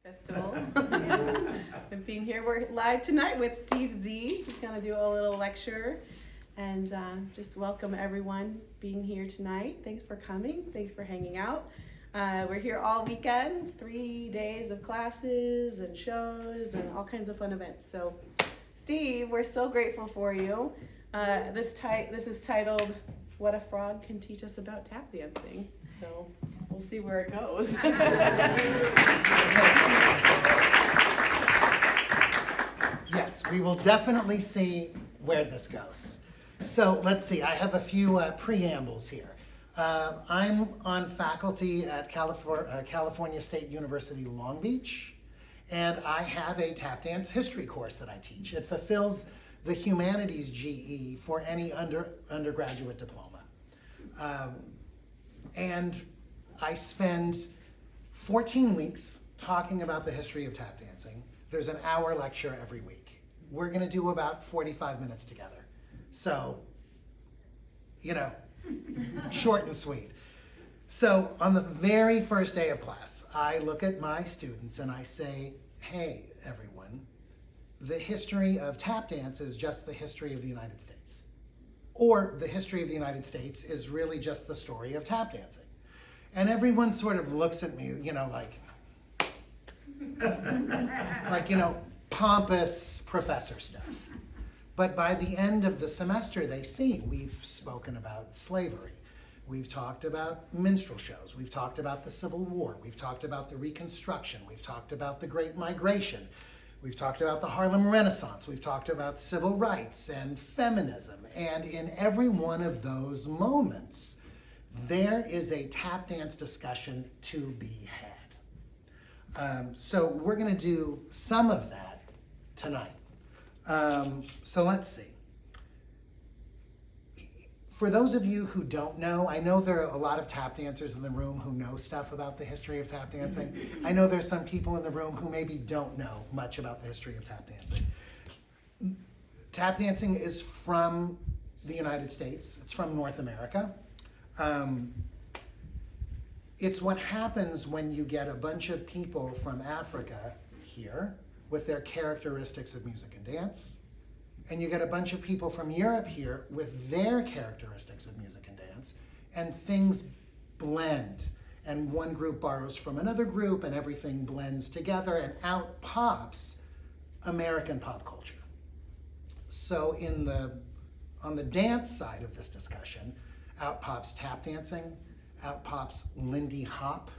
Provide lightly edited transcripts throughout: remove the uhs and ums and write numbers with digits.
Festival. And being here, we're live tonight with Steve Zee. He's going to do a little lecture, and just welcome everyone being here tonight. Thanks for coming. Thanks for hanging out. We're here all weekend, 3 days of classes and shows and all kinds of fun events. So, Steve, we're so grateful for you. This is titled "What a Frog Can Teach Us About Tap Dancing." So we'll see where it goes. Yes, we will definitely see where this goes. So let's see, I have a few preambles here. I'm on faculty at California State University, Long Beach, and I have a tap dance history course that I teach. It fulfills the humanities GE for any undergraduate diploma. And I spend 14 weeks talking about the history of tap dancing. There's an hour lecture every week. We're gonna do about 45 minutes together. So, short and sweet. So on the very first day of class, I look at my students and I say, hey, everyone, the history of tap dance is just the history of the United States. Or the history of the United States is really just the story of tap dancing. And everyone sort of looks at me, pompous professor stuff. But by the end of the semester, they see we've spoken about slavery. We've talked about minstrel shows. We've talked about the Civil War. We've talked about the Reconstruction. We've talked about the Great Migration. We've talked about the Harlem Renaissance. We've talked about civil rights and feminism. And in every one of those moments, there is a tap dance discussion to be had. So we're going to do some of that tonight. So let's see. For those of you who don't know, I know there are a lot of tap dancers in the room who know stuff about the history of tap dancing. I know there's some people in the room who maybe don't know much about the history of tap dancing. Tap dancing is from the United States. It's from North America. It's what happens when you get a bunch of people from Africa here with their characteristics of music and dance, and you get a bunch of people from Europe here with their characteristics of music and dance, and things blend. And one group borrows from another group, and everything blends together, and out pops American pop culture. So on the dance side of this discussion, out pops tap dancing, out pops Lindy Hop,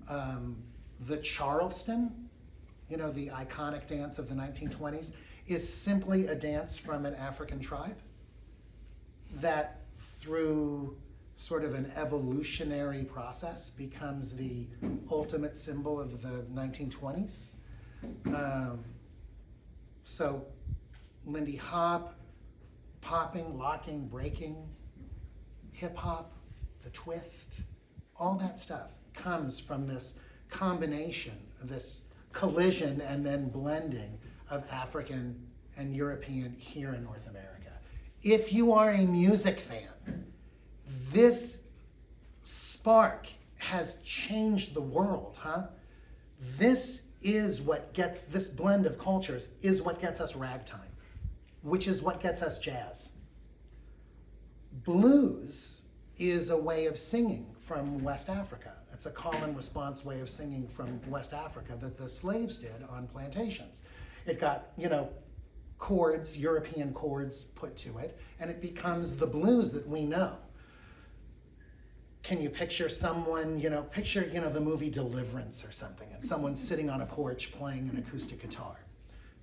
the Charleston, the iconic dance of the 1920s, is simply a dance from an African tribe that through sort of an evolutionary process becomes the ultimate symbol of the 1920s. So Lindy Hop, popping, locking, breaking, hip hop, the twist, all that stuff comes from this combination, this collision and then blending of African and European here in North America. If you are a music fan, this spark has changed the world, huh? This blend of cultures is what gets us ragtime, which is what gets us jazz. Blues is a way of singing from West Africa. It's a call and response way of singing from West Africa that the slaves did on plantations. It got, chords, European chords put to it, and it becomes the blues that we know. Can you picture someone, picture the movie Deliverance or something, and someone sitting on a porch playing an acoustic guitar.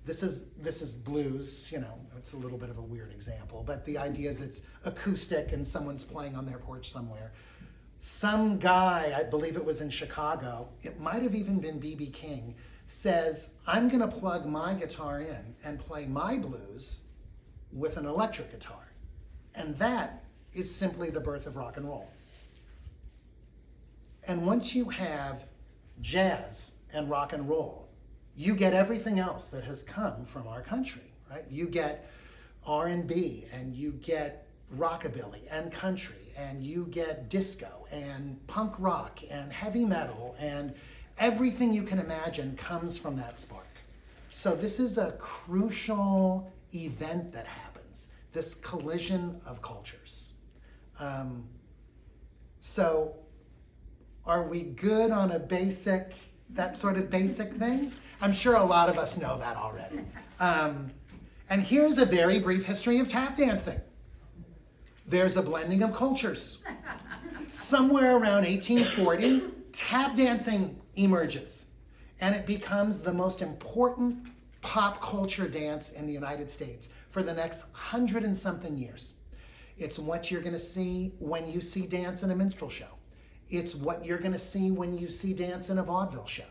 This is blues, it's a little bit of a weird example, but the idea is it's acoustic and someone's playing on their porch somewhere. Some guy, I believe it was in Chicago, it might have even been B.B. King, says, I'm gonna plug my guitar in and play my blues with an electric guitar. And that is simply the birth of rock and roll. And once you have jazz and rock and roll, you get everything else that has come from our country, right? You get R&B, and you get rockabilly and country, and you get disco and punk rock and heavy metal and Everything you can imagine comes from that spark. So this is a crucial event that happens, this collision of cultures. So are we good on that sort of basic thing? I'm sure a lot of us know that already. And here's a very brief history of tap dancing. There's a blending of cultures. Somewhere around 1840, tap dancing emerges, and it becomes the most important pop culture dance in the United States for the next 100 and something years. It's what you're gonna see when you see dance in a minstrel show. It's what you're gonna see when you see dance in a vaudeville show.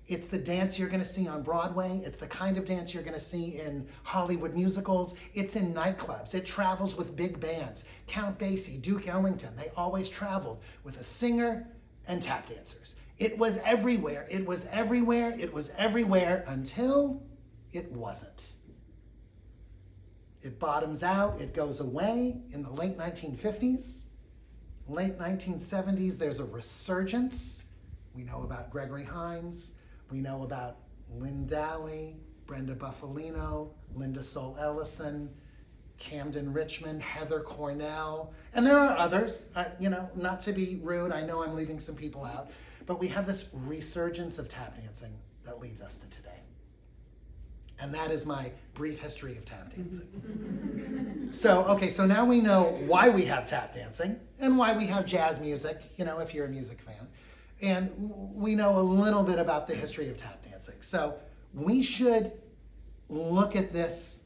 It's the dance you're gonna see on Broadway. It's the kind of dance you're gonna see in Hollywood musicals. It's in nightclubs. It travels with big bands. Count Basie, Duke Ellington, they always traveled with a singer and tap dancers. It was everywhere, it was everywhere, it was everywhere until it wasn't. It bottoms out, it goes away in the late 1950s. Late 1970s, there's a resurgence. We know about Gregory Hines. We know about Lynn Dally, Brenda Buffalino, Linda Sol Ellison, Camden Richmond, Heather Cornell, and there are others. Not to be rude, I know I'm leaving some people out, but we have this resurgence of tap dancing that leads us to today. And that is my brief history of tap dancing. So now we know why we have tap dancing and why we have jazz music, if you're a music fan. And we know a little bit about the history of tap dancing. So we should look at this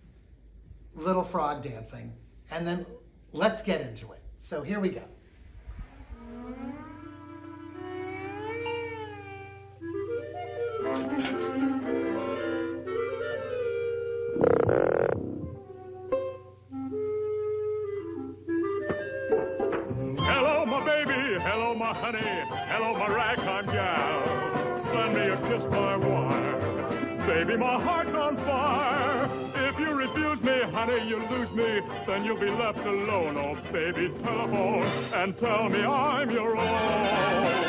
little frog dancing, and then let's get into it. So here we go. Hello, my baby. Hello, my honey. Hello, my ragtime gal. Send me a kiss by wire. Baby, my heart's on fire. If you refuse me, honey, you lose me. Then you'll be left alone. Oh, baby, telephone and tell me I'm your own.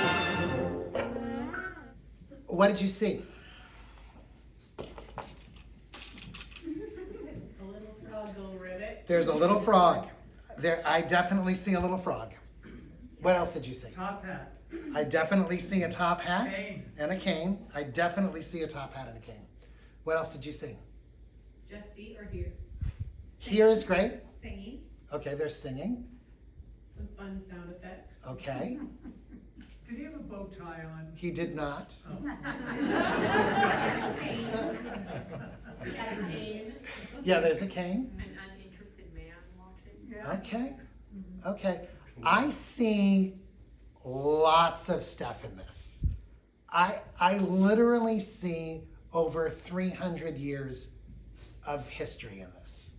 What did you see? A little frog, little ribbit. There's a little frog. I definitely see a little frog. What else did you see? Top hat. I definitely see a top hat Cane. and a cane. I definitely see a top hat and a cane. What else did you see? Just see or hear? Here is great. Singing. Okay, they're singing. Some fun sound effects. Okay. Did he have a bow tie on? He did not. Yeah, there's a cane. An uninterested man walking. Okay. Okay. I see lots of stuff in this. I literally see over 300 years of history in this.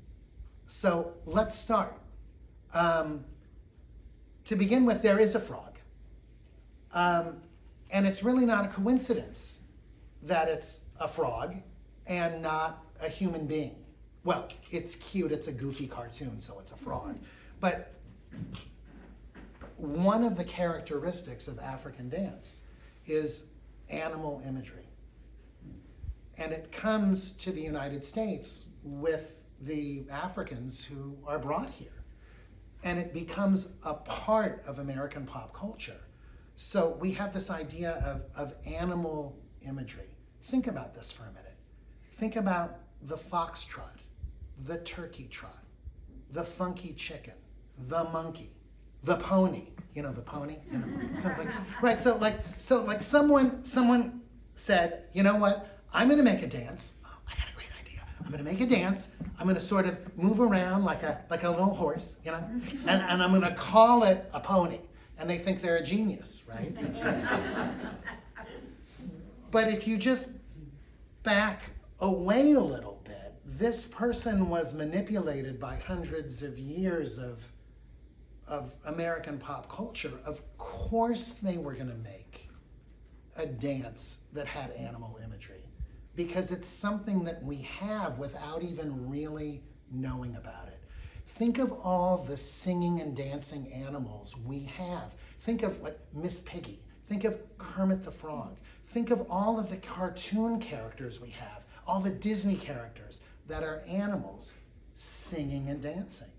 So let's start. To begin with, there is a frog. And it's really not a coincidence that it's a frog and not a human being. Well, it's cute, it's a goofy cartoon, so it's a frog. But one of the characteristics of African dance is animal imagery. And it comes to the United States with the Africans who are brought here. And it becomes a part of American pop culture. So we have this idea of animal imagery. Think about this for a minute. Think about the foxtrot, the turkey trot, the funky chicken, the monkey, the pony. You know the pony? Right, so someone said, you know what? I'm gonna make a dance. Oh, I got a great idea. I'm gonna make a dance. I'm gonna sort of move around like a little horse, and I'm gonna call it a pony. And they think they're a genius, right? But if you just back away a little bit, this person was manipulated by hundreds of years of American pop culture. Of course they were gonna make a dance that had animal imagery, because it's something that we have without even really knowing about it. Think of all the singing and dancing animals we have. Think of like Miss Piggy. Think of Kermit the Frog. Think of all of the cartoon characters we have, all the Disney characters that are animals singing and dancing.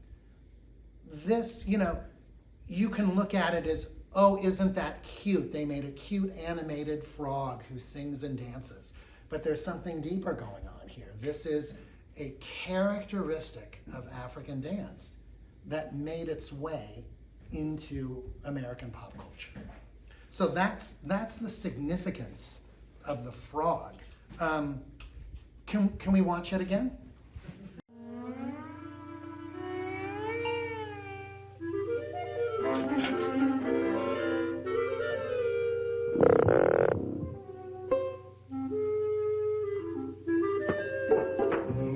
This, you can look at it as, oh, isn't that cute? They made a cute animated frog who sings and dances. But there's something deeper going on here. This is a characteristic of African dance that made its way into American pop culture. So that's the significance of the frog. Can we watch it again?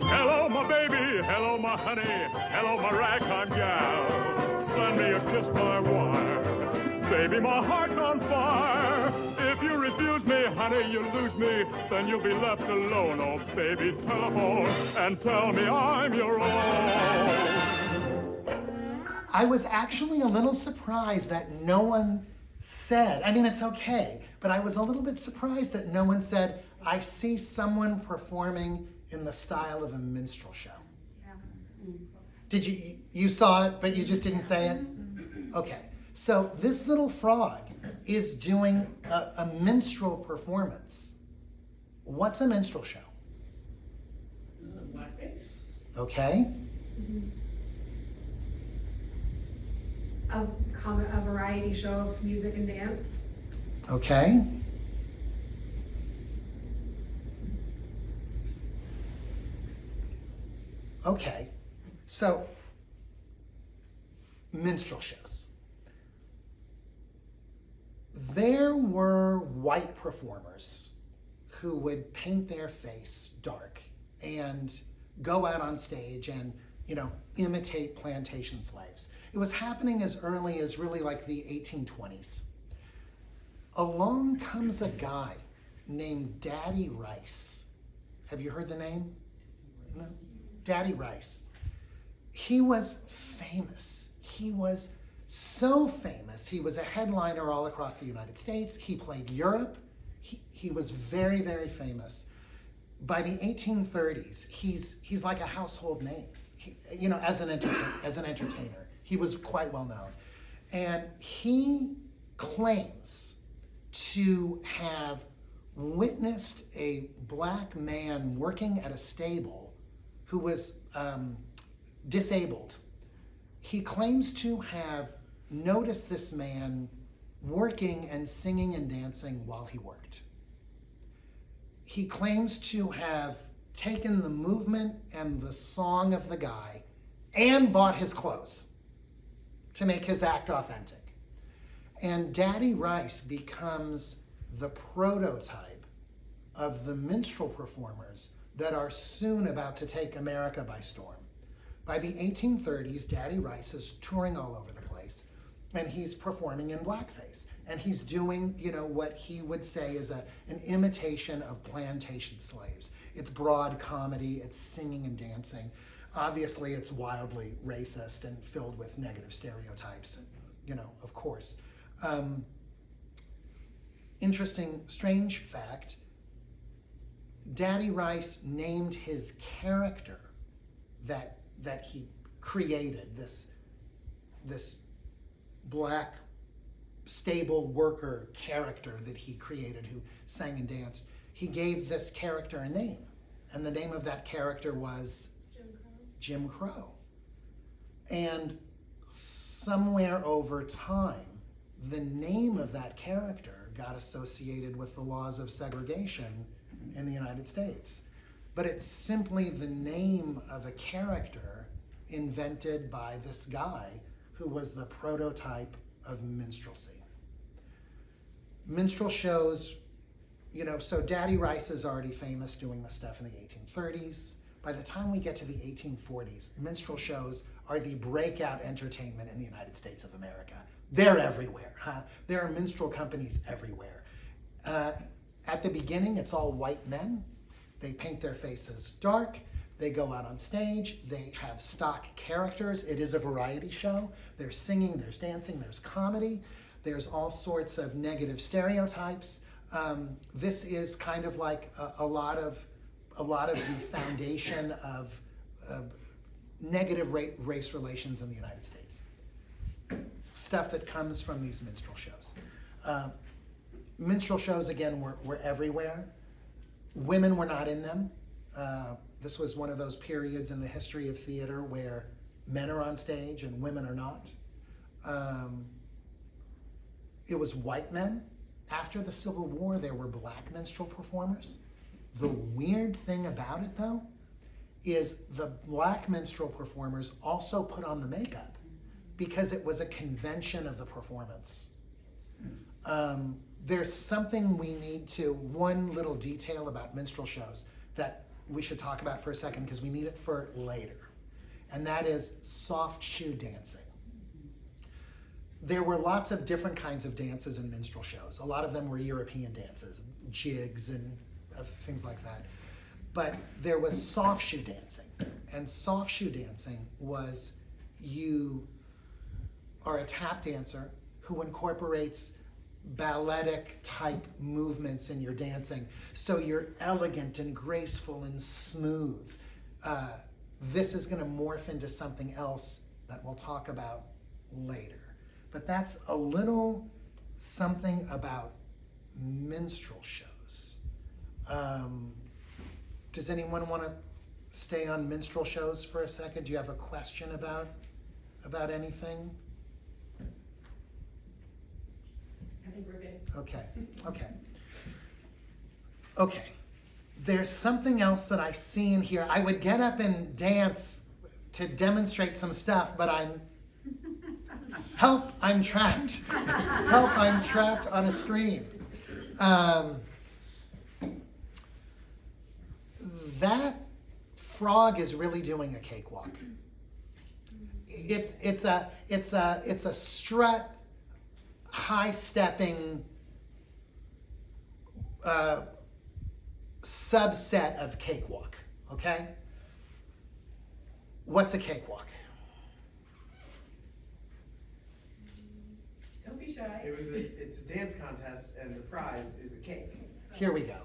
Hello, my baby. Hello, my honey. Hello, my ragtime gal. Send me a kiss by wire. Baby, my heart's on fire. If you refuse me, honey, you lose me. Then you'll be left alone. Oh, baby, telephone and tell me I'm your own. I was actually a little surprised that no one said, I mean, it's okay, but I was a little bit surprised that no one said, I see someone performing in the style of a minstrel show. Did you saw it, but you just didn't say it? Okay, so this little frog is doing a minstrel performance. What's a minstrel show? Isn't it blackface? Okay, A variety show of music and dance. okay. Okay, so minstrel shows. There were white performers who would paint their face dark and go out on stage and, imitate plantation slaves. It was happening as early as really like the 1820s. Along comes a guy named Daddy Rice. Have you heard the name? No? Daddy Rice. He was famous. He was so famous. He was a headliner all across the United States. He played Europe. He was very, very famous. By the 1830s, he's like a household name. As an entertainer, he was quite well known, and he claims to have witnessed a black man working at a stable who was disabled. He claims to have noticed this man working and singing and dancing while he worked. He claims to have taken the movement and the song of the guy and bought his clothes to make his act authentic. And Daddy Rice becomes the prototype of the minstrel performers that are soon about to take America by storm. By the 1830s, Daddy Rice is touring all over the place, and he's performing in blackface. And he's doing, what he would say is an imitation of plantation slaves. It's broad comedy, it's singing and dancing. Obviously, it's wildly racist and filled with negative stereotypes, of course. Interesting, strange fact, Daddy Rice named his character that he created, this black stable worker character that he created who sang and danced. He gave this character a name, and the name of that character was Jim Crow. And somewhere over time, the name of that character got associated with the laws of segregation in the United States. But it's simply the name of a character invented by this guy who was the prototype of minstrelsy. Minstrel shows, so Daddy Rice is already famous doing this stuff in the 1830s. By the time we get to the 1840s, minstrel shows are the breakout entertainment in the United States of America. They're everywhere, huh? There are minstrel companies everywhere. At the beginning, it's all white men. They paint their faces dark. They go out on stage. They have stock characters. It is a variety show. There's singing, there's dancing, there's comedy. There's all sorts of negative stereotypes. This is kind of like a lot of the foundation of negative race relations in the United States. Stuff that comes from these minstrel shows. Minstrel shows, again, were everywhere. Women were not in them. This was one of those periods in the history of theater where men are on stage and women are not. It was white men. After the Civil War, there were black minstrel performers. The weird thing about it, though, is the black minstrel performers also put on the makeup because it was a convention of the performance. There's something we need to, one little detail about minstrel shows that we should talk about for a second because we need it for later, and that is soft shoe dancing. There were lots of different kinds of dances in minstrel shows. A lot of them were European dances, jigs and things like that. But there was soft shoe dancing. And soft shoe dancing was you are a tap dancer who incorporates balletic type movements in your dancing. So you're elegant and graceful and smooth. This is going to morph into something else that we'll talk about later. But that's a little something about minstrel shows. Does anyone want to stay on minstrel shows for a second? Do you have a question about anything? I think we're good. Okay. There's something else that I see in here. I would get up and dance to demonstrate some stuff, but help, I'm trapped. Help, I'm trapped on a screen. That frog is really doing a cakewalk. It's a strut, high-stepping subset of cakewalk, okay? What's a cakewalk? Don't be shy. It's a dance contest, and the prize is a cake. Here we go.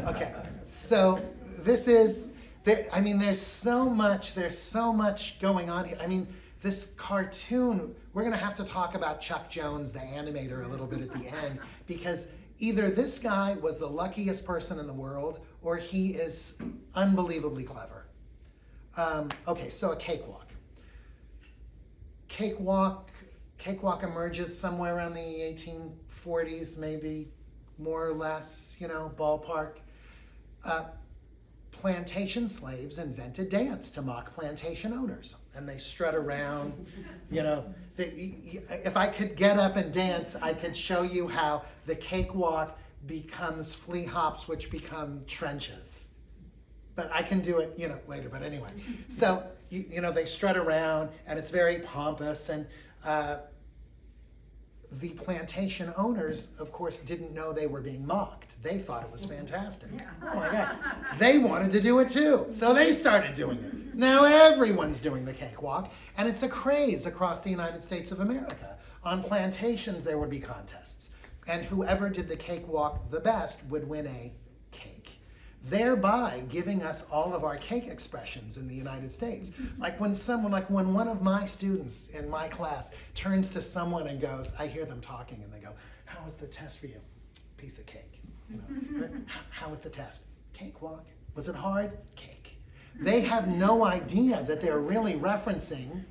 Okay, so this is, there's so much going on here. I mean, this cartoon, we're gonna have to talk about Chuck Jones, the animator, a little bit at the end, because either this guy was the luckiest person in the world, or he is unbelievably clever. Okay, so a cakewalk. Cakewalk emerges somewhere around the 1840s, maybe, more or less, ballpark. Plantation slaves invented dance to mock plantation owners, and they strut around. If I could get up and dance, I could show you how the cakewalk becomes flea hops, which become trenches. But I can do it, later. But anyway, so they strut around, and it's very pompous, and the plantation owners, of course, didn't know they were being mocked. They thought it was fantastic. Oh my God. They wanted to do it too. So they started doing it. Now everyone's doing the cakewalk, and it's a craze across the United States of America. On plantations, there would be contests, and whoever did the cakewalk the best would win a cake, thereby giving us all of our cake expressions in the United States. Like when one of my students in my class turns to someone and goes, I hear them talking, and they go, how was the test for you? Piece of cake. How was the test? Cakewalk. Was it hard? Cake. They have no idea that they're really referencing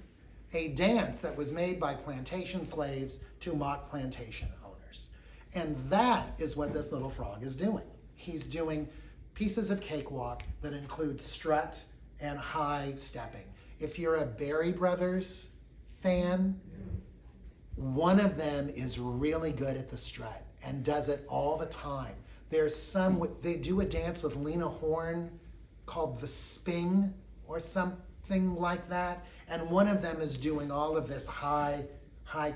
a dance that was made by plantation slaves to mock plantation owners. And that is what this little frog is doing. He's doing pieces of cakewalk that include strut and high stepping. If you're a Berry Brothers fan, one of them is really good at the strut and does it all the time. They do a dance with Lena Horne called the Sping or something like that. And one of them is doing all of this high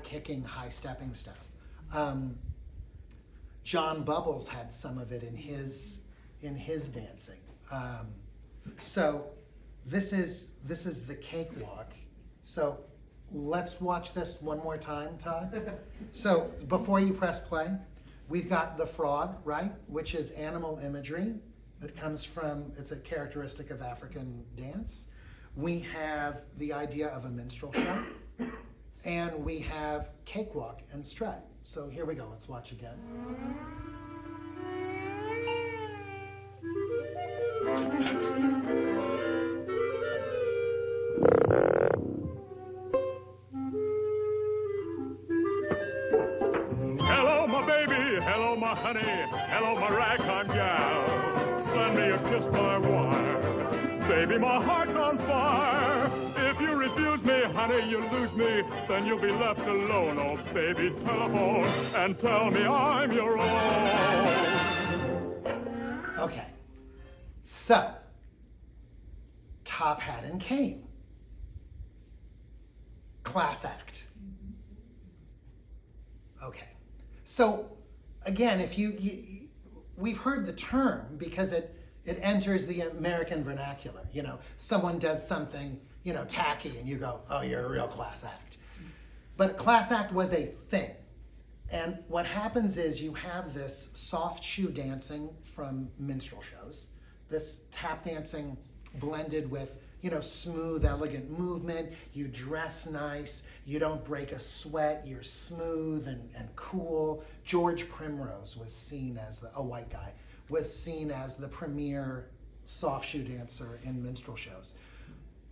kicking, high stepping stuff. John Bubbles had some of it in his dancing. So this is the cakewalk. So let's watch this one more time, Todd. So before you press play, We've got the frog, right, which is animal imagery that comes from, it's a characteristic of African dance. We have the idea of a minstrel show, and we have cakewalk and strut. So here we go, let's watch again. Hello, my baby. Hello, my honey. Hello, my ragtime gal. Send me a kiss by wire. Baby, my heart's on fire. If you refuse me, honey, you lose me. Then you'll be left alone. Oh, baby, telephone and tell me I'm your own. Okay, so, Top Hat and Cane. Class act. Okay, so again, if we've heard the term because it enters the American vernacular. You know, someone does something, you know, tacky, and you go, oh, you're a real class act. But class act was a thing. And what happens is you have this soft shoe dancing from minstrel shows, this tap dancing blended with, you know, smooth, elegant movement. You dress nice. You don't break a sweat. You're smooth and cool. George Primrose was seen as a white guy, was seen as the premier soft shoe dancer in minstrel shows.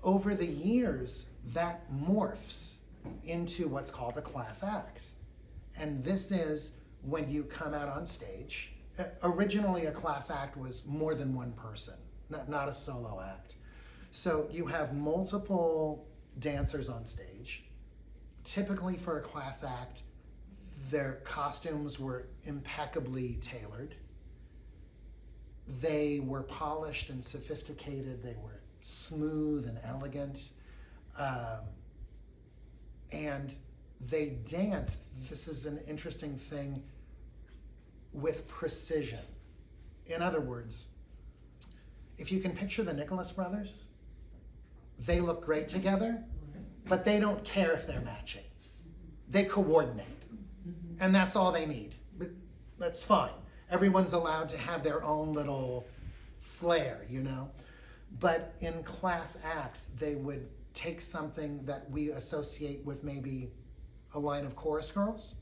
Over the years, that morphs into what's called a class act. And this is when you come out on stage. Originally, a class act was more than one person, not a solo act. So you have multiple dancers on stage. Typically for a class act, their costumes were impeccably tailored. They were polished and sophisticated. They were smooth and elegant. And they danced, this is an interesting thing, with precision. In other words, if you can picture the Nicholas brothers, they look great together, but they don't care if they're matching. They coordinate, and that's all they need. That's fine. Everyone's allowed to have their own little flair, you know? But in class acts, they would take something that we associate with maybe a line of chorus girls,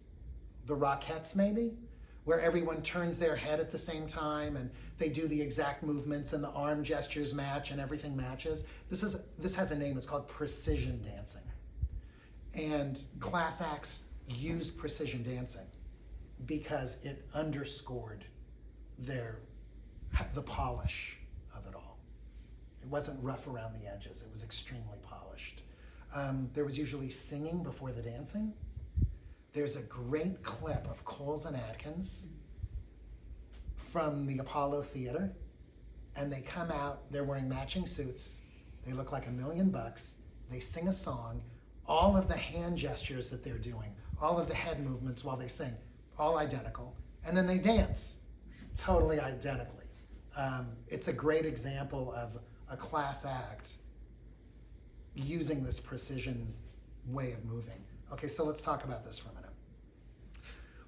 the Rockettes maybe, where everyone turns their head at the same time and they do the exact movements and the arm gestures match and everything matches. This has a name, it's called precision dancing. And class acts used precision dancing because it underscored the polish of it all. It wasn't rough around the edges, it was extremely polished. There was usually singing before the dancing. There's a great clip of Coles and Atkins from the Apollo Theater, and they come out, they're wearing matching suits, they look like $1 million, they sing a song, all of the hand gestures that they're doing, all of the head movements while they sing, all identical, and then they dance totally identically. It's a great example of a class act using this precision way of moving. Okay, so let's talk about this for a minute.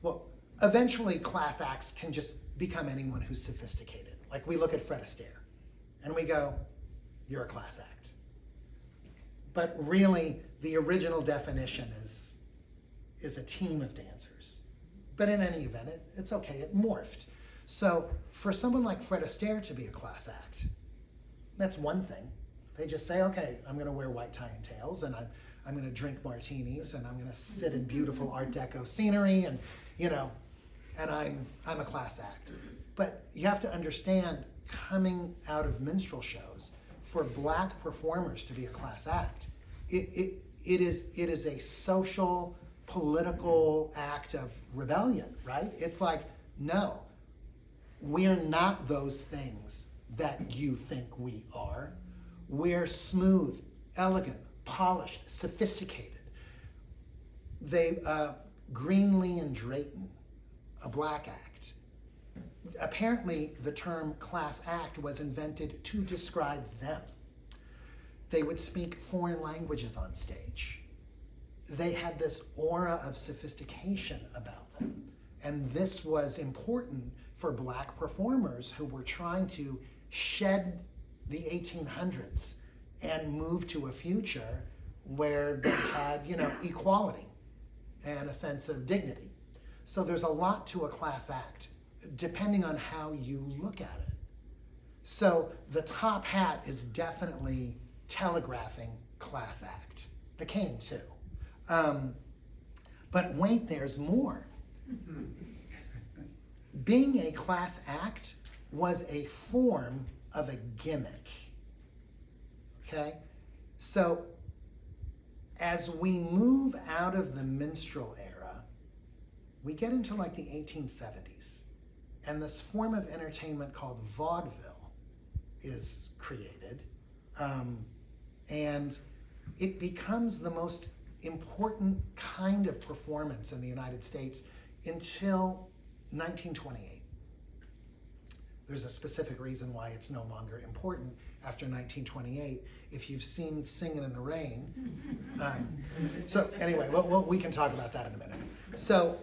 Well, eventually class acts can just become anyone who's sophisticated. Like we look at Fred Astaire and we go, you're a class act. But really, the original definition is a team of dancers. But in any event, it's okay, it morphed. So for someone like Fred Astaire to be a class act, that's one thing. They just say, okay, I'm gonna wear white tie and tails, and I'm gonna drink martinis, and I'm gonna sit in beautiful Art Deco scenery, and and I'm a class act. But you have to understand, coming out of minstrel shows, for Black performers to be a class act, it is a social, political act of rebellion, right? It's like, no, we're not those things that you think we are. We're smooth, elegant, polished, sophisticated. Greenlee and Drayton, a Black act. Apparently, the term class act was invented to describe them. They would speak foreign languages on stage. They had this aura of sophistication about them. And this was important for Black performers who were trying to shed the 1800s and move to a future where they had, equality and a sense of dignity. So there's a lot to a class act, depending on how you look at it. So the top hat is definitely telegraphing class act. The cane too. But wait, there's more. Being a class act was a form of a gimmick. Okay? So as we move out of the minstrel era, we get into like the 1870s, and this form of entertainment called vaudeville is created, and it becomes the most important kind of performance in the United States until 1928. There's a specific reason why it's no longer important after 1928. If you've seen Singin' in the Rain, so anyway, we can talk about that in a minute. So,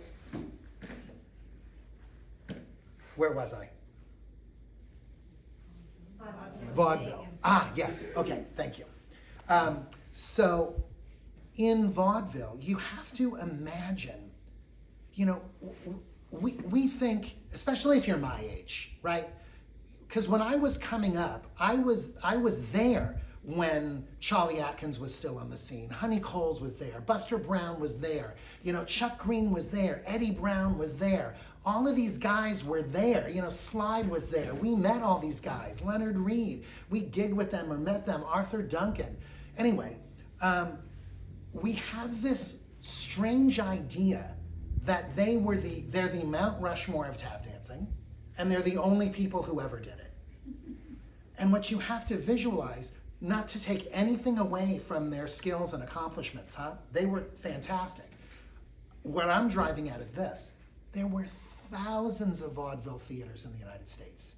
where was I? Vaudeville. Ah, yes. Okay, thank you. So, in vaudeville, you have to imagine, we think, especially if you're my age, right? Because when I was coming up, I was there when Charlie Atkins was still on the scene. Honey Coles was there. Buster Brown was there. Chuck Green was there. Eddie Brown was there. All of these guys were there. Slide was there. We met all these guys. Leonard Reed. We gigged with them or met them. Arthur Duncan. Anyway, we have this strange idea that they're the Mount Rushmore of tap dancing, and they're the only people who ever did it. And what you have to visualize, not to take anything away from their skills and accomplishments, they were fantastic. What I'm driving at is this. There were thousands of vaudeville theaters in the United States.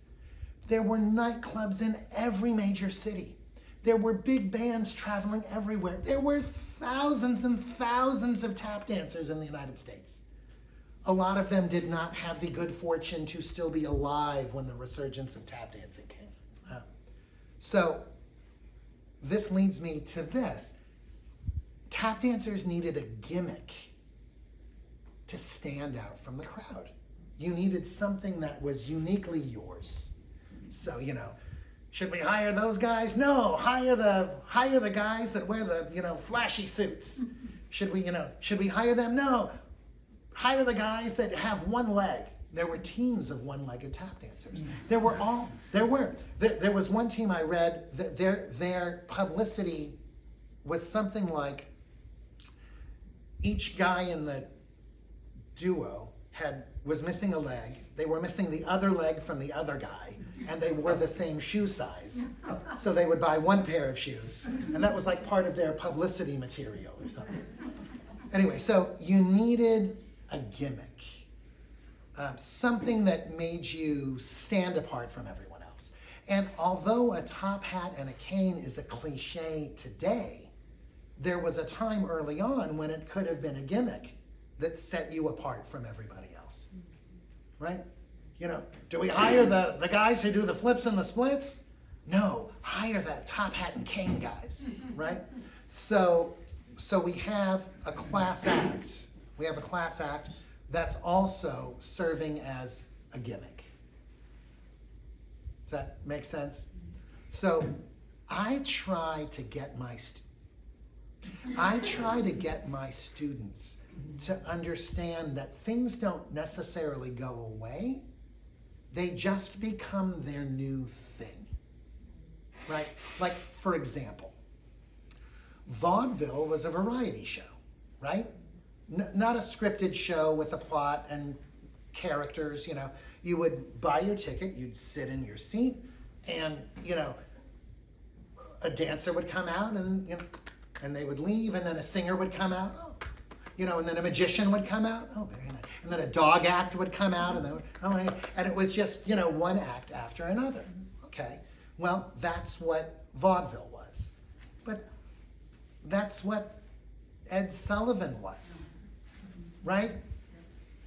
There were nightclubs in every major city. There were big bands traveling everywhere. There were thousands and thousands of tap dancers in the United States. A lot of them did not have the good fortune to still be alive when the resurgence of tap dancing came. So this leads me to this. Tap dancers needed a gimmick to stand out from the crowd. You needed something that was uniquely yours. So, should we hire those guys? No, hire the guys that wear the, flashy suits. Should we hire them? No. Hire the guys that have one leg. There were teams of one-legged tap dancers. There was one team I read that their publicity was something like each guy in the duo was missing a leg. They were missing the other leg from the other guy, and they wore the same shoe size. So they would buy one pair of shoes, and that was like part of their publicity material or something. Anyway, so you needed a gimmick, something that made you stand apart from everyone else. And although a top hat and a cane is a cliche today, there was a time early on when it could have been a gimmick that set you apart from everybody else, right? Do we hire the guys who do the flips and the splits? No, hire that top hat and cane guys, right? So we have a class act. We have a class act that's also serving as a gimmick. Does that make sense? So I try to get my students to understand that things don't necessarily go away. They just become their new thing, right? Like, for example, vaudeville was a variety show, right? Not a scripted show with a plot and characters, You would buy your ticket, you'd sit in your seat, and, a dancer would come out and they would leave, and then a singer would come out, and then a magician would come out, very nice. And then a dog act would come out, and it was just, one act after another. Okay, well, that's what vaudeville was. But that's what Ed Sullivan was, right?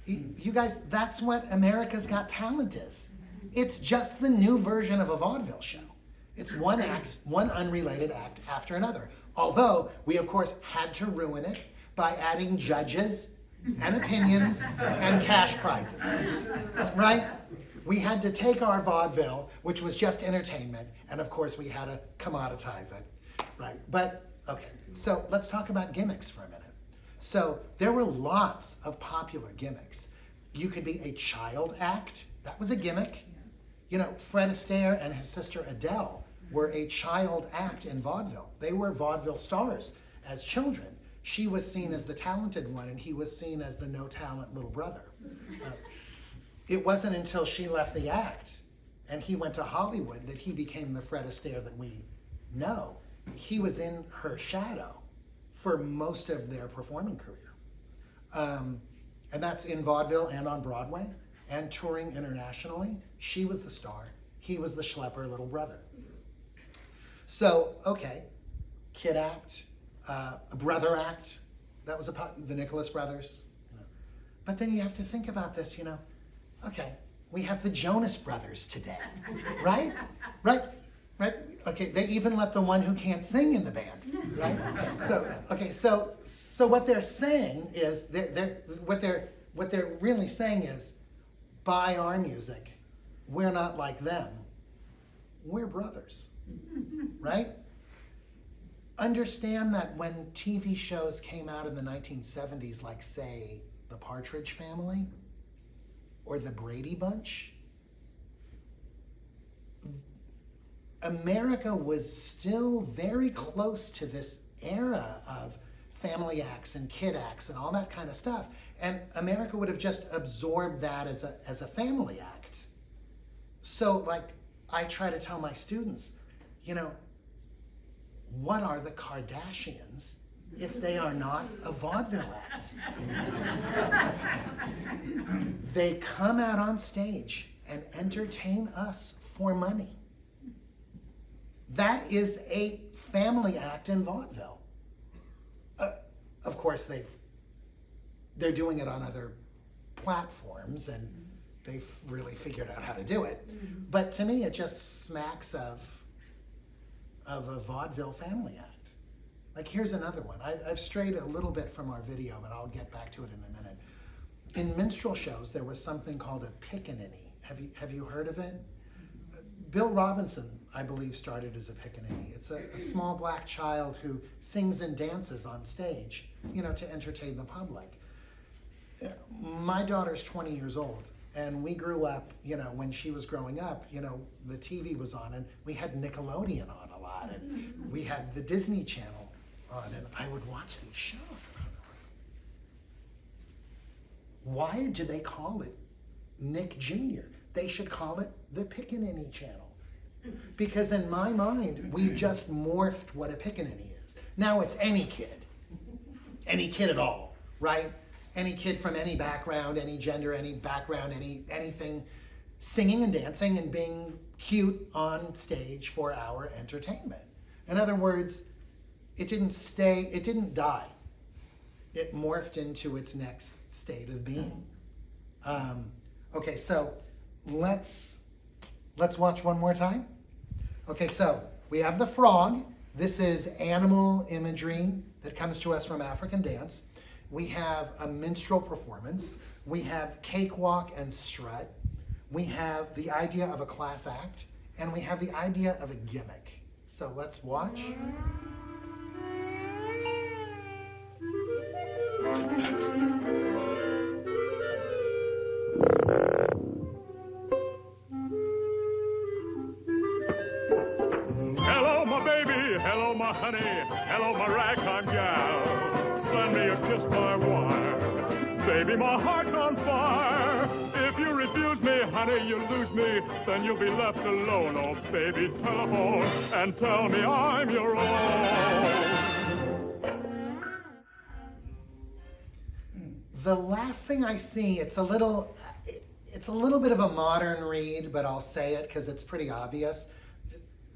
You guys, that's what America's Got Talent is. It's just the new version of a vaudeville show. It's one act, one unrelated act after another. Although we, of course, had to ruin it by adding judges and opinions and cash prizes, right? We had to take our vaudeville, which was just entertainment, and of course we had to commoditize it, right? But, okay, so let's talk about gimmicks for a minute. So there were lots of popular gimmicks. You could be a child act, that was a gimmick. You know, Fred Astaire and his sister Adele were a child act in vaudeville. They were vaudeville stars as children. She was seen as the talented one, and he was seen as the no-talent little brother. It wasn't until she left the act and he went to Hollywood that he became the Fred Astaire that we know. He was in her shadow for most of their performing career. And that's in vaudeville and on Broadway and touring internationally. She was the star. He was the schlepper little brother. So, okay, kid act, a brother act. That was the Nicholas brothers. But then you have to think about this, you know. Okay, we have the Jonas Brothers today, right? Right? Okay, they even let the one who can't sing in the band, right? So, okay, so what they're saying is, what they're really saying is, buy our music. We're not like them. We're brothers, right? Understand that when TV shows came out in the 1970s, like say, The Partridge Family, or the Brady Bunch, America was still very close to this era of family acts and kid acts and all that kind of stuff. And America would have just absorbed that as a family act. So, like, I try to tell my students, you know, what are the Kardashians if they are not a vaudeville act? They come out on stage and entertain us for money. That is a family act in vaudeville. Of course, they're doing it on other platforms, and they've really figured out how to do it. But to me, it just smacks of a vaudeville family act. Like, here's another one. I've strayed a little bit from our video, but I'll get back to it in a minute. In minstrel shows, there was something called a pickaninny. Have you heard of it? Bill Robinson, I believe, started as a pickaninny. It's a small black child who sings and dances on stage, you know, to entertain the public. My daughter's 20 years old, and we grew up, you know, when she was growing up, you know, the TV was on, and we had Nickelodeon on a lot, and we had the Disney Channel on, and I would watch these shows. Why do they call it Nick Jr.? They should call it the Pickaninny Channel. Because in my mind, we've just morphed what a pickaninny is. Now it's any kid at all, right? Any kid from any background, any gender, any background, anything, singing and dancing and being cute on stage for our entertainment. In other words, it didn't die. It morphed into its next state of being. Okay, so let's watch one more time. Okay, so we have the frog. This is animal imagery that comes to us from African dance. We have a minstrel performance. We have cakewalk and strut. We have the idea of a class act, and we have the idea of a gimmick. So let's watch. Hello, my baby. Hello, my honey. Hello, my ragtime gal. Send me a kiss by wire. Baby, my heart's on fire. If you refuse me, honey, you lose me. Then you'll be left alone. Oh, baby, telephone and tell me I'm your own. The last thing I see, it's a little bit of a modern read, but I'll say it because it's pretty obvious.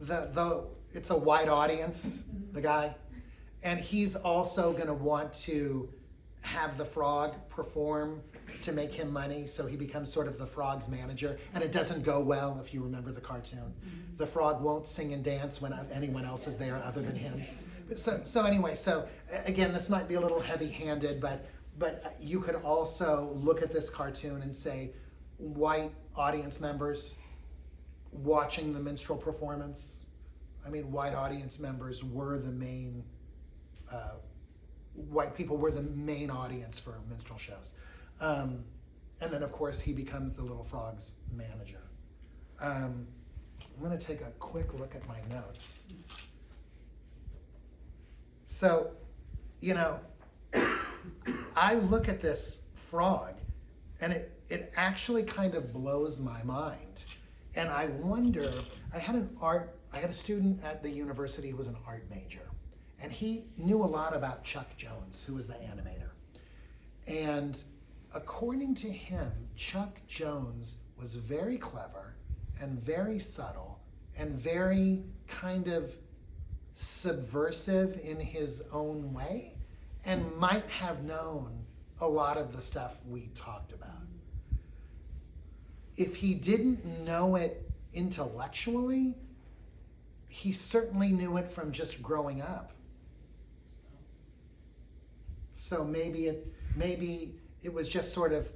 It's a white audience, the guy, and he's also going to want to have the frog perform to make him money, so he becomes sort of the frog's manager, and it doesn't go well if you remember the cartoon. The frog won't sing and dance when anyone else is there other than him. So anyway, again, this might be a little heavy-handed, but you could also look at this cartoon and say, white audience members watching the minstrel performance. I mean, white audience members were the main, white people were the main audience for minstrel shows. And then of course he becomes the little frog's manager. I'm gonna take a quick look at my notes. So, you know, I look at this frog and it actually kind of blows my mind. And I wonder, I had a student at the university who was an art major, and he knew a lot about Chuck Jones, who was the animator. And according to him, Chuck Jones was very clever and very subtle and very kind of subversive in his own way, and might have known a lot of the stuff we talked about. If he didn't know it intellectually, he certainly knew it from just growing up. So maybe it was just sort of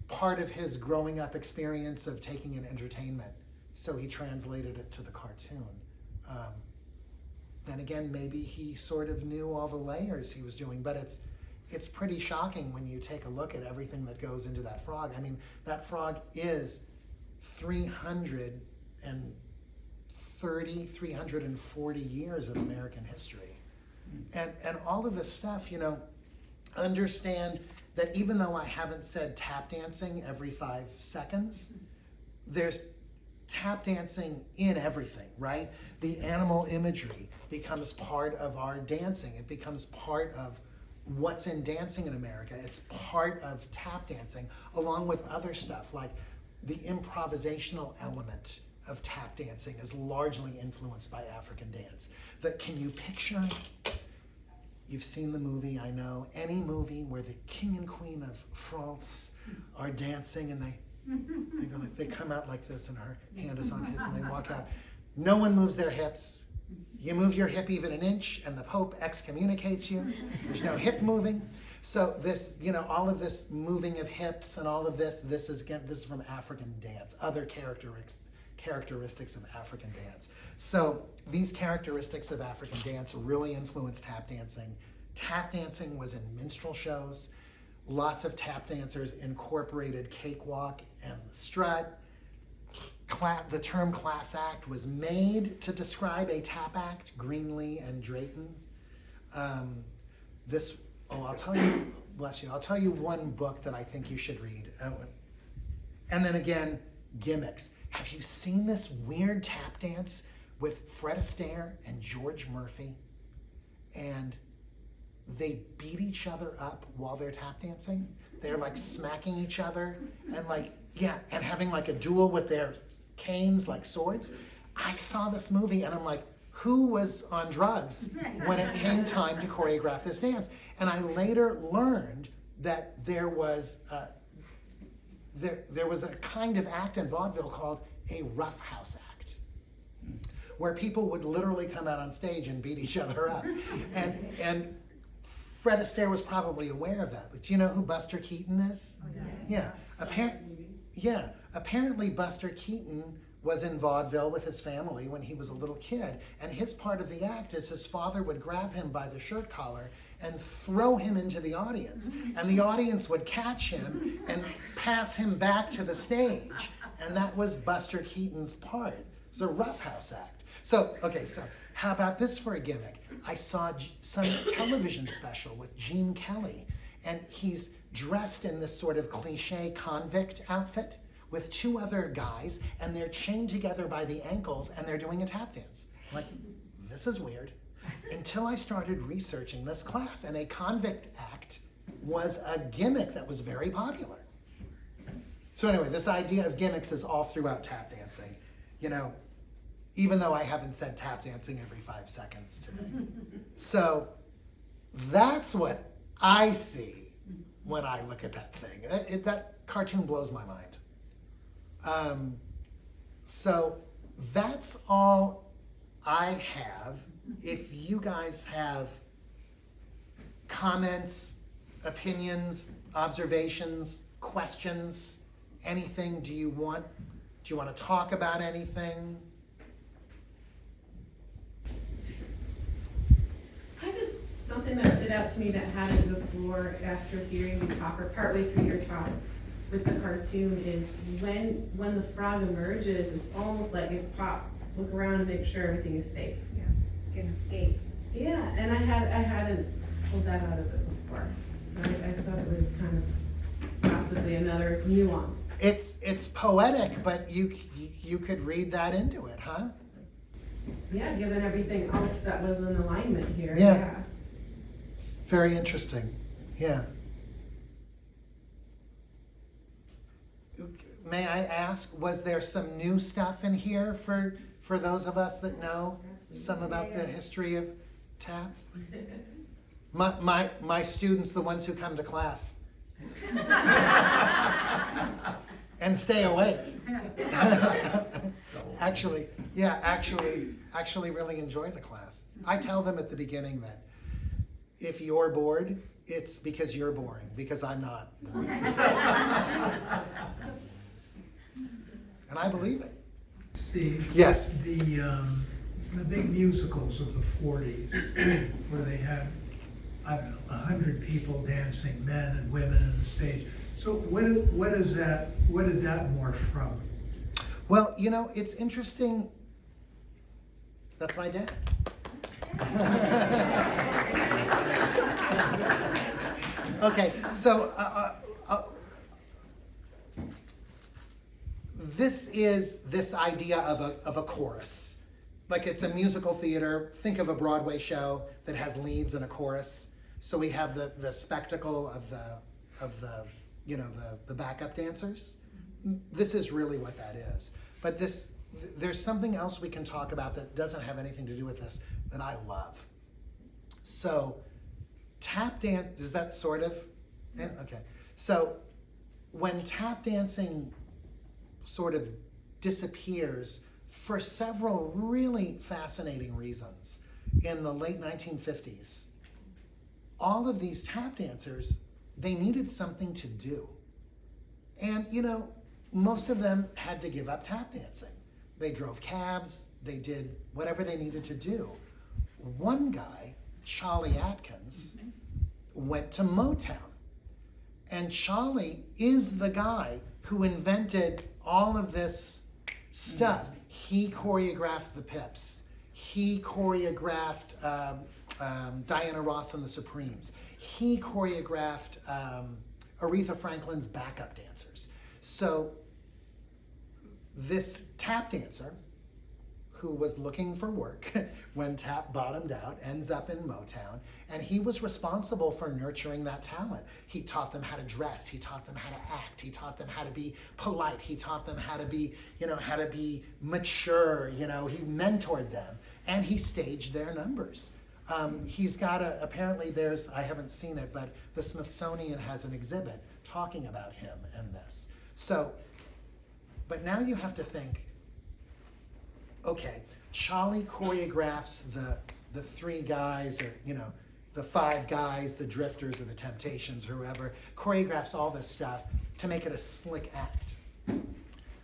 part of his growing up experience of taking an entertainment, so he translated it to the cartoon. Then again, maybe he sort of knew all the layers he was doing, but it's pretty shocking when you take a look at everything that goes into that frog. I mean, that frog is 340 years of American history. And all of this stuff, you know, understand that even though I haven't said tap dancing every 5 seconds, there's tap dancing in everything, right? The animal imagery becomes part of our dancing. It becomes part of what's in dancing in America. It's part of tap dancing, along with other stuff like the improvisational element of tap dancing is largely influenced by African dance. Can you picture, you've seen the movie, I know, any movie where the king and queen of France are dancing and they come out like this and her hand is on his and they walk out. No one moves their hips. You move your hip even an inch and the Pope excommunicates you. There's no hip moving. So this, you know, all of this moving of hips and all of this is from African dance, other characteristics of African dance. So these characteristics of African dance really influenced tap dancing. Tap dancing was in minstrel shows. Lots of tap dancers incorporated cakewalk and the strut. The term class act was made to describe a tap act, Greenlee and Drayton. I'll tell you, bless you, I'll tell you one book that I think you should read. And then again, gimmicks. Have you seen this weird tap dance with Fred Astaire and George Murphy? And they beat each other up while they're tap dancing. They're like smacking each other and and having like a duel with their canes like swords. I saw this movie and I'm like, who was on drugs when it came time to choreograph this dance? And I later learned that there was a kind of act in vaudeville called a rough house act, where people would literally come out on stage and beat each other up. And Fred Astaire was probably aware of that. But do you know who Buster Keaton is? Oh, yes. Yeah. Apparently Buster Keaton was in vaudeville with his family when he was a little kid, and his part of the act is his father would grab him by the shirt collar and throw him into the audience, and the audience would catch him and pass him back to the stage, and that was Buster Keaton's part. It was a rough house act. So how about this for a gimmick? I saw some television special with Gene Kelly, and he's dressed in this sort of cliche convict outfit with 2 other guys, and they're chained together by the ankles, and they're doing a tap dance. I'm like, this is weird. Until I started researching this class, and a convict act was a gimmick that was very popular. So anyway, this idea of gimmicks is all throughout tap dancing. You know, even though I haven't said tap dancing every 5 seconds today. So that's what I see when I look at that thing. That cartoon blows my mind. So that's all I have. If you guys have comments, opinions, observations, questions, anything, do you want to talk about anything? Something that stood out to me that hadn't before after hearing you talk, or partway through your talk with the cartoon, is when the frog emerges, it's almost like it pop, look around and make sure everything is safe. Yeah, can escape. Yeah, and I hadn't pulled that out of it before, so I thought it was kind of possibly another nuance. It's poetic, but you could read that into it, huh? Yeah, given everything else that was in alignment here. Yeah. It's very interesting. Yeah. May I ask, was there some new stuff in here for those of us that know some about the history of tap? My students, the ones who come to class and stay awake. Actually really enjoy the class. I tell them at the beginning that if you're bored, it's because you're boring, because I'm not bored. And I believe it. Steve? Yes. The big musicals of the 40s, where they had, I don't know, 100 people dancing, men and women on the stage. So what did that morph from? Well, it's interesting. That's my dad. Okay, so this is this idea of a chorus. Like, it's a musical theater. Think of a Broadway show that has leads and a chorus. So we have the spectacle of the backup dancers. This is really what that is. But there's something else we can talk about that doesn't have anything to do with this that I love. So tap dance, is that sort of? Yeah, okay. So when tap dancing sort of disappears for several really fascinating reasons in the late 1950s, all of these tap dancers, they needed something to do. And most of them had to give up tap dancing. They drove cabs, they did whatever they needed to do. One guy, Charlie Atkins, went to Motown. And Charlie is the guy who invented all of this stuff. He choreographed the Pips. He choreographed Diana Ross and the Supremes. He choreographed Aretha Franklin's backup dancers. So this tap dancer who was looking for work when tap bottomed out ends up in Motown, and he was responsible for nurturing that talent. He taught them how to dress, he taught them how to act, he taught them how to be polite, he taught them how to be, how to be mature, he mentored them, and he staged their numbers. He's got apparently there's, I haven't seen it, but the Smithsonian has an exhibit talking about him and this. So, but now you have to think, okay, Charlie choreographs the three guys, or the five guys, the Drifters or the Temptations or whoever, choreographs all this stuff to make it a slick act.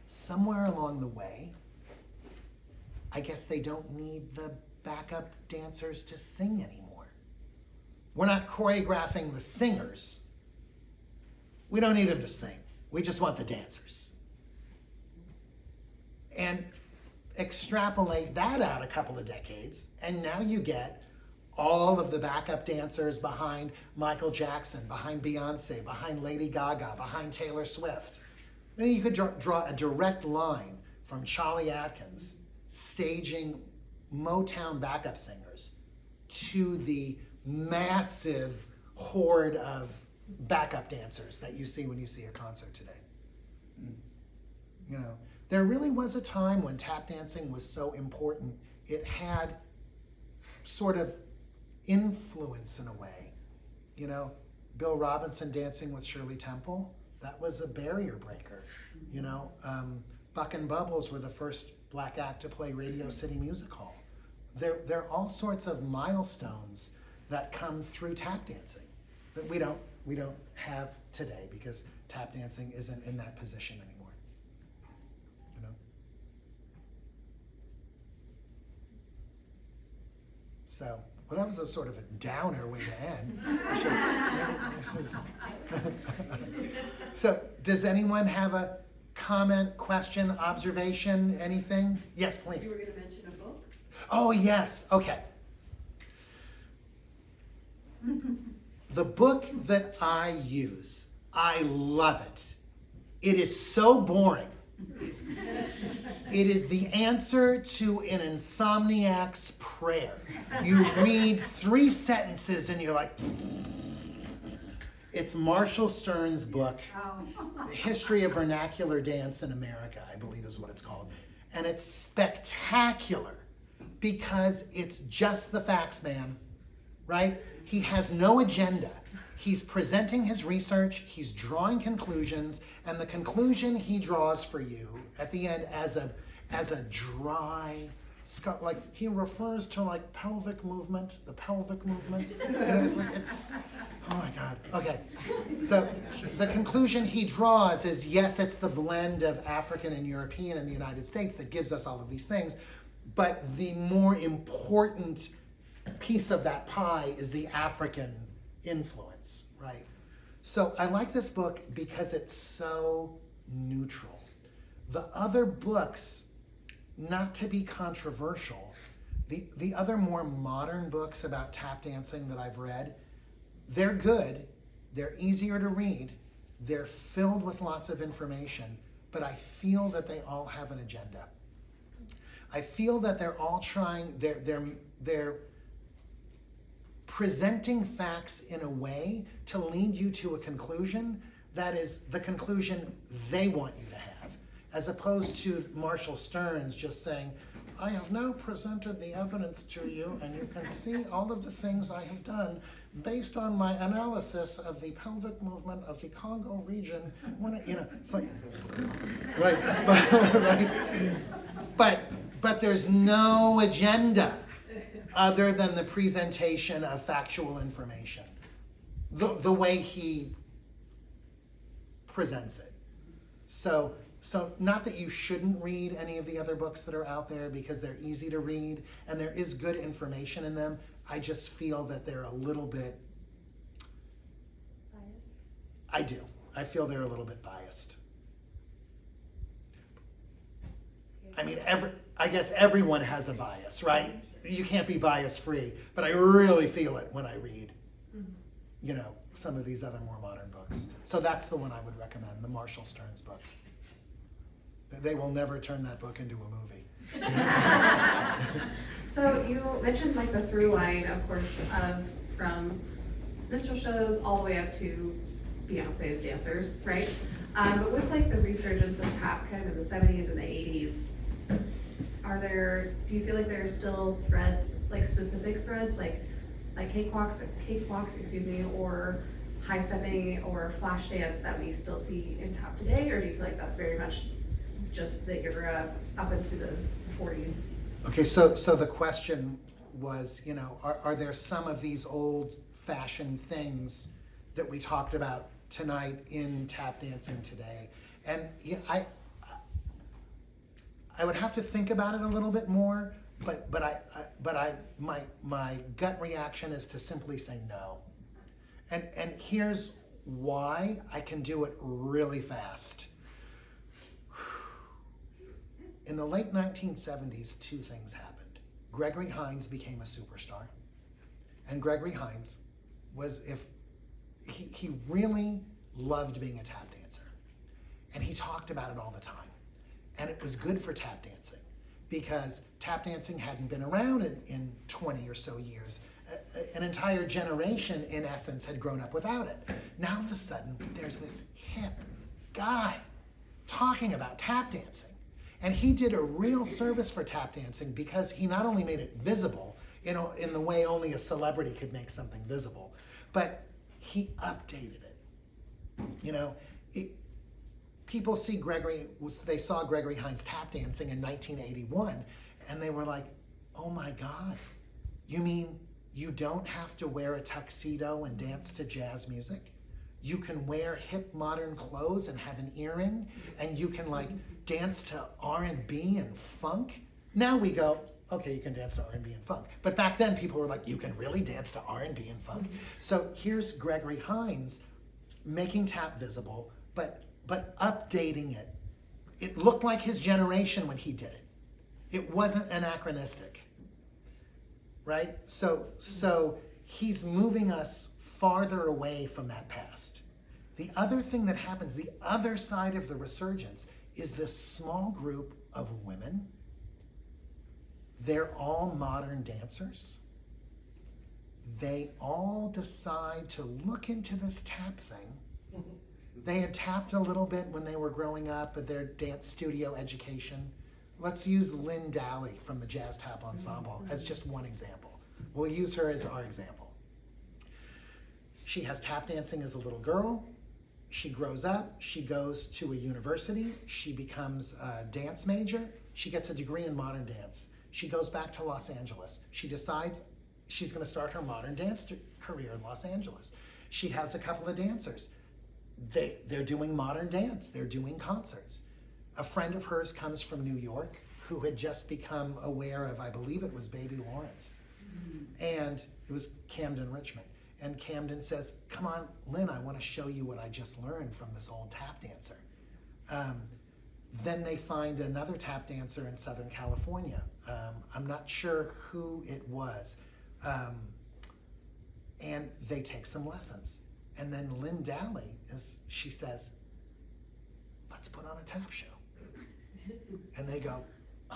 Somewhere along the way, I guess they don't need the backup dancers to sing anymore. We're not choreographing the singers. We don't need them to sing. We just want the dancers. And extrapolate that out a couple of decades, and now you get all of the backup dancers behind Michael Jackson, behind Beyonce, behind Lady Gaga, behind Taylor Swift. Then you could draw a direct line from Charlie Atkins staging Motown backup singers to the massive horde of backup dancers that you see when you see a concert today. There really was a time when tap dancing was so important. It had sort of influence in a way. Bill Robinson dancing with Shirley Temple, that was a barrier breaker. You know, Buck and Bubbles were the first black act to play Radio City Music Hall. There are all sorts of milestones that come through tap dancing that we don't have today because tap dancing isn't in that position anymore. You know? So, well, that was a sort of a downer way to end. So, does anyone have a comment, question, observation, anything? Yes, please. You were going to mention a book? Oh, yes. Okay. The book that I use, I love it. It is so boring. It is the answer to an insomniac's prayer. You read 3 sentences and you're like, it's Marshall Stern's book, The History of Vernacular Dance in America, I believe is what it's called. And it's spectacular because it's just the facts, man, right? He has no agenda. He's presenting his research, he's drawing conclusions, and the conclusion he draws for you at the end as a dry, like he refers to like pelvic movement, the pelvic movement. And it's like, oh my God. Okay, so the conclusion he draws is, yes, it's the blend of African and European in the United States that gives us all of these things, but the more important piece of that pie is the African influence, right? So I like this book because it's so neutral. The other books, not to be controversial, the other more modern books about tap dancing that I've read, they're good, they're easier to read, they're filled with lots of information, but I feel that they all have an agenda. I feel that they're all trying, they're presenting facts in a way to lead you to a conclusion that is the conclusion they want you to have, as opposed to Marshall Stern's just saying, I have now presented the evidence to you and you can see all of the things I have done based on my analysis of the pelvic movement of the Congo region. When it, it's like, right, right. But there's no agenda other than the presentation of factual information, the way he presents it. So not that you shouldn't read any of the other books that are out there because they're easy to read and there is good information in them. I just feel that they're a little bit Biased? I do. I feel they're a little bit biased. I mean, I guess everyone has a bias, right? You can't be bias free, but I really feel it when I read, some of these other more modern books. So that's the one I would recommend, the Marshall Stern's book. They will never turn that book into a movie. So you mentioned like the through line, of course, from minstrel shows all the way up to Beyonce's dancers, right? But with like the resurgence of tap kind of in the 70s and the 80s, do you feel like there are still threads, like specific threads, like cakewalks, or high stepping or flash dance that we still see in tap today? Or do you feel like that's very much just the era up into the 40s? Okay, so the question was, are there some of these old fashioned things that we talked about tonight in tap dancing today? And I would have to think about it a little bit more, but my gut reaction is to simply say no. And here's why I can do it really fast. In the late 1970s, 2 things happened. Gregory Hines became a superstar. And Gregory Hines he really loved being a tap dancer. And he talked about it all the time. And it was good for tap dancing because tap dancing hadn't been around in 20 or so years. An entire generation, in essence, had grown up without it. Now, all of a sudden, there's this hip guy talking about tap dancing. And he did a real service for tap dancing because he not only made it visible, in the way only a celebrity could make something visible, but He updated it. You know, people they saw Gregory Hines tap dancing in 1981, and they were like, oh my God, you mean you don't have to wear a tuxedo and dance to jazz music? You can wear hip modern clothes and have an earring, and you can like dance to R&B and funk? Now we go, okay, you can dance to R&B and funk. But back then people were like, you can really dance to R&B and funk? So here's Gregory Hines making tap visible, but updating it. It looked like his generation when he did it. It wasn't anachronistic, right? So he's moving us farther away from that past. The other thing that happens, the other side of the resurgence, is this small group of women. They're all modern dancers. They all decide to look into this tap thing. They had tapped a little bit when they were growing up at their dance studio education. Let's use Lynn Dally from the Jazz Tap Ensemble as just one example. We'll use her as our example. She has tap dancing as a little girl. She grows up, she goes to a university, she becomes a dance major, she gets a degree in modern dance. She goes back to Los Angeles. She decides she's gonna start her modern dance career in Los Angeles. She has a couple of dancers. They're doing modern dance, they're doing concerts. A friend of hers comes from New York who had just become aware of, I believe it was Baby Lawrence. And it was Camden Richmond. And Camden says, come on, Lynn, I want to show you what I just learned from this old tap dancer. Then they find another tap dancer in Southern California. I'm not sure who it was. And they take some lessons. And then Lynn Dally, she says, let's put on a tap show. And they go,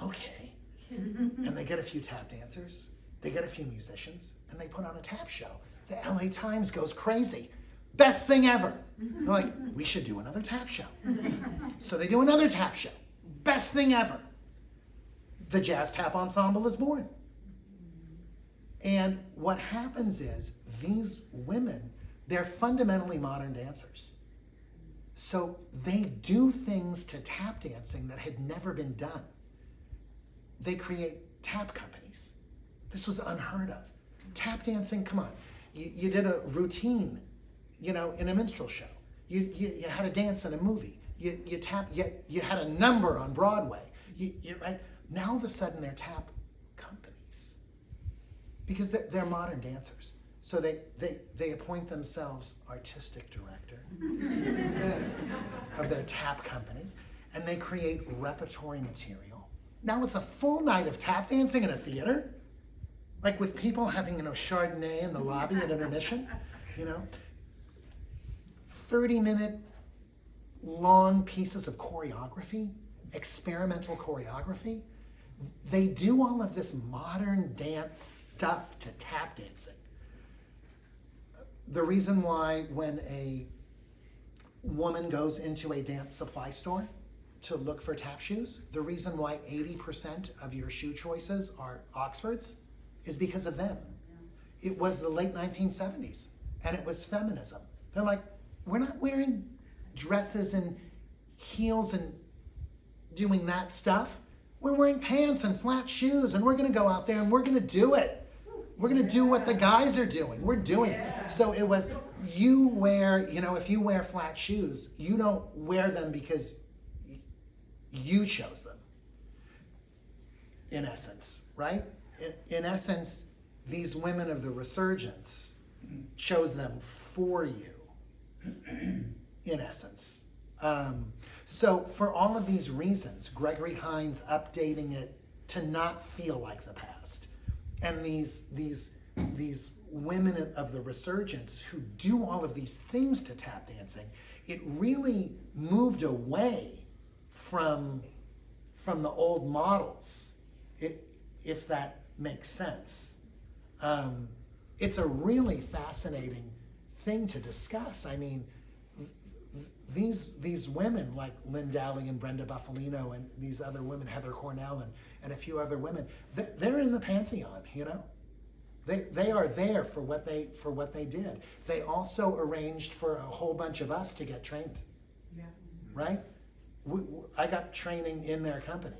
okay. And they get a few tap dancers, they get a few musicians, and they put on a tap show. The LA Times goes crazy. Best thing ever. They're like, we should do another tap show. So they do another tap show. Best thing ever. The Jazz Tap Ensemble is born. And what happens is these women, they're fundamentally modern dancers. So they do things to tap dancing that had never been done. They create tap companies. This was unheard of. Tap dancing, come on. You did a routine, in a minstrel show. You had a dance in a movie. You had a number on Broadway. Right? Now all of a sudden they're tap companies because they're modern dancers. So they appoint themselves artistic director of their tap company, and they create repertory material. Now it's a full night of tap dancing in a theater. Like with people having, Chardonnay in the lobby at intermission, 30-minute long pieces of choreography, experimental choreography. They do all of this modern dance stuff to tap dancing. The reason why when a woman goes into a dance supply store to look for tap shoes, the reason why 80% of your shoe choices are Oxfords is because of them. It was the late 1970s, and it was feminism. They're like, we're not wearing dresses and heels and doing that stuff. We're wearing pants and flat shoes, and we're gonna go out there and we're gonna do it. We're gonna do what the guys are doing. We're doing it. So it was, you wear, if you wear flat shoes, you don't wear them because you chose them, in essence, right? In essence, these women of the resurgence chose them for you, in essence. So for all of these reasons, Gregory Hines updating it to not feel like the past. And these women of the resurgence who do all of these things to tap dancing, it really moved away from the old models, if that makes sense. It's a really fascinating thing to discuss. I mean, these women like Lynn Dally and Brenda Buffalino and these other women, Heather Cornell and a few other women, they're in the pantheon, They are there for what they did. They also arranged for a whole bunch of us to get trained. Yeah. Right? I got training in their company,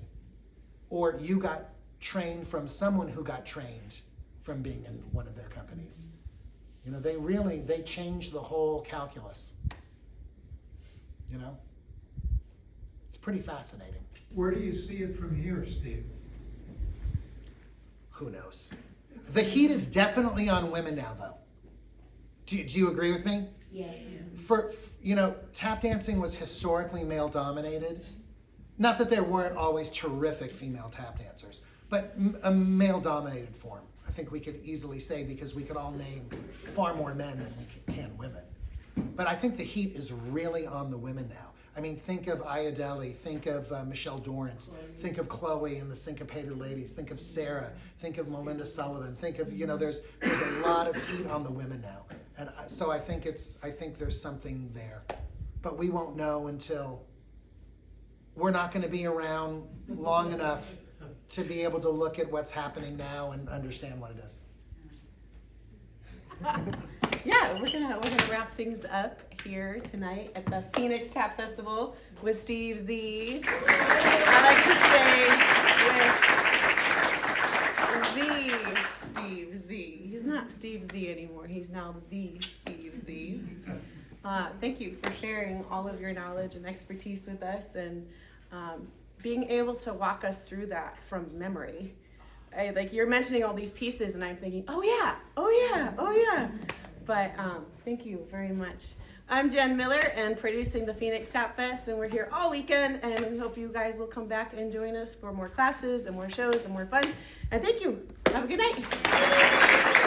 or you got trained from someone who got trained from being in one of their companies. You know, they changed the whole calculus. You know, it's pretty fascinating. Where do you see it from here, Steve? Who knows? The heat is definitely on women now, though. Do you agree with me? Yes. For, you know, tap dancing was historically male dominated. Not that there weren't always terrific female tap dancers, but a male dominated form. I think we could easily say, because we could all name far more men than we can women. But I think the heat is really on the women now. I mean, think of Ayodele, think of Michelle Dorrance, think of Chloe and the Syncopated Ladies, think of Sarah, think of Melinda Sullivan, think of, you know, there's a lot of heat on the women now. And so I think there's something there. But we won't know until we're not going to be around long enough to be able to look at what's happening now and understand what it is. Yeah, we're gonna wrap things up here tonight at the Phoenix Tap Festival with Steve Zee. I like to stay with the Steve Zee. He's not Steve Zee anymore. He's now the Steve Zee. Thank you for sharing all of your knowledge and expertise with us, and being able to walk us through that from memory. Like, you're mentioning all these pieces, and I'm thinking, oh yeah, oh yeah, oh yeah. But thank you very much. I'm Jen Miller, and producing the Phoenix Tap Fest, and we're here all weekend, and we hope you guys will come back and join us for more classes and more shows and more fun. And thank you. Have a good night.